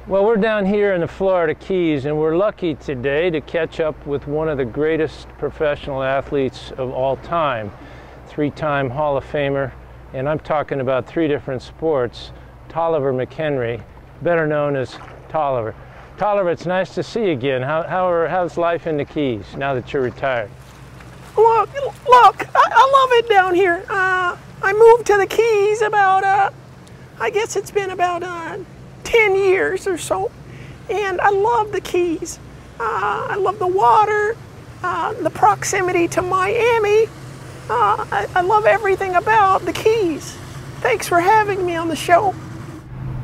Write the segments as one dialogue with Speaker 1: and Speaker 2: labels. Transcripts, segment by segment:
Speaker 1: Well, we're down here in the Florida Keys, and we're lucky today to catch up with one of the greatest professional athletes of all time, three-time Hall of Famer, and I'm talking about three different sports, Tolliver McHenry, better known as Tolliver. Tolliver, it's nice to see you again. How's life in the Keys now that you're retired?
Speaker 2: Look, I love it down here. I moved to the Keys about, I guess it's been about 10 years or so, and I love the Keys. I love the water, the proximity to Miami. I love everything about the Keys. Thanks for having me on the show.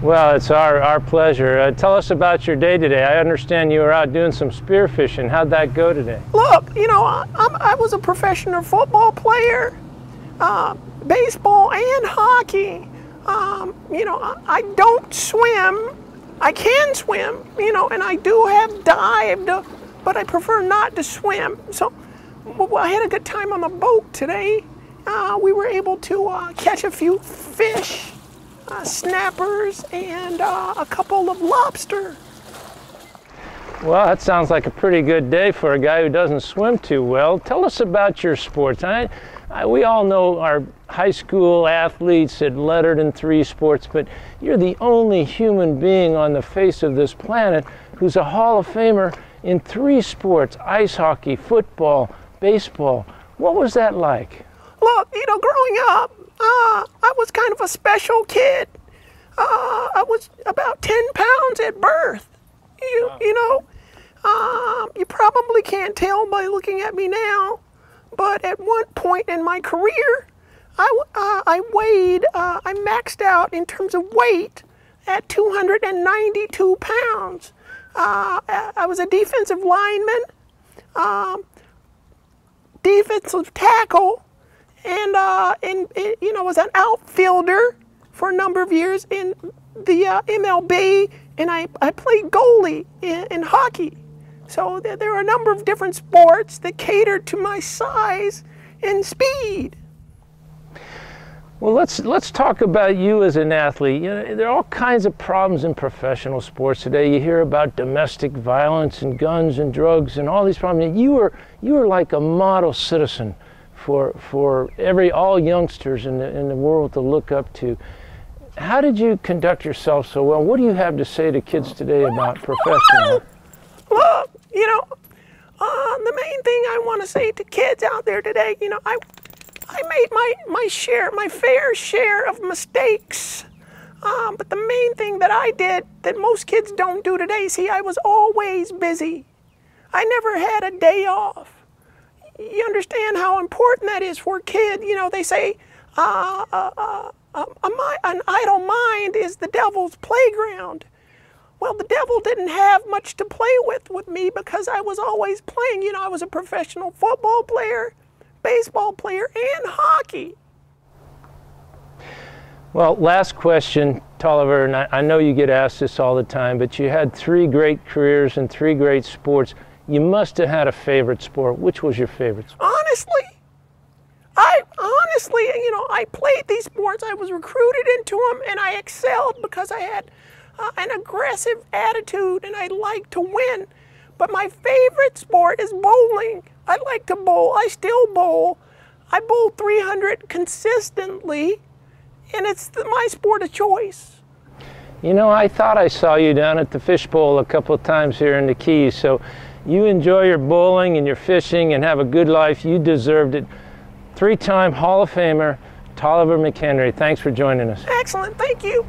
Speaker 1: Well, it's our pleasure. Tell us about your day today. I understand you were out doing some spearfishing. How'd that go today?
Speaker 2: Look, you know, I was a professional football player, baseball and hockey. You know, I don't swim. I can swim, you know, and I do have dived, but I prefer not to swim. So I had a good time on the boat today. We were able to catch a few fish, snappers, and a couple of lobster.
Speaker 1: Well, that sounds like a pretty good day for a guy who doesn't swim too well. Tell us about your sports. We all know our high school athletes had lettered in three sports, but you're the only human being on the face of this planet who's a Hall of Famer in three sports: ice hockey, football, baseball. What was that like?
Speaker 2: Look, you know, growing up, I was kind of a special kid. I was about 10 pounds at birth. You know, you probably can't tell by looking at me now, but at one point in my career, I maxed out in terms of weight at 292 pounds. I was a defensive lineman, defensive tackle, and you know, was an outfielder for a number of years in the MLB, and I played goalie in hockey. So there are a number of different sports that cater to my size and speed.
Speaker 1: Well, let's talk about you as an athlete. You know, there are all kinds of problems in professional sports today. You hear about domestic violence and guns and drugs and all these problems. You were like a model citizen for all youngsters in the world to look up to. How did you conduct yourself so well? What do you have to say to kids today about professional?
Speaker 2: Look, you know, the main thing I want to say to kids out there today, you know, I made my fair share of mistakes. But the main thing that I did that most kids don't do today, see, I was always busy. I never had a day off. You understand how important that is for a kid. You know, they say an idle mind is the devil's playground. Well, the devil didn't have much to play with me because I was always playing. You know, I was a professional football player, baseball player, and hockey.
Speaker 1: Well, last question, Tolliver, and I know you get asked this all the time, but you had three great careers in three great sports. You must have had a favorite sport. Which was your favorite sport?
Speaker 2: Honestly, you know, I played these sports. I was recruited into them, and I excelled because I had an aggressive attitude, and I liked to win. But my favorite sport is bowling. I like to bowl. I still bowl. I bowl 300 consistently, and it's my sport of choice.
Speaker 1: You know, I thought I saw you down at the Fish Bowl a couple of times here in the Keys, so you enjoy your bowling and your fishing and have a good life. You deserved it. Three-time Hall of Famer, Tolliver McHenry. Thanks for joining us.
Speaker 2: Excellent. Thank you.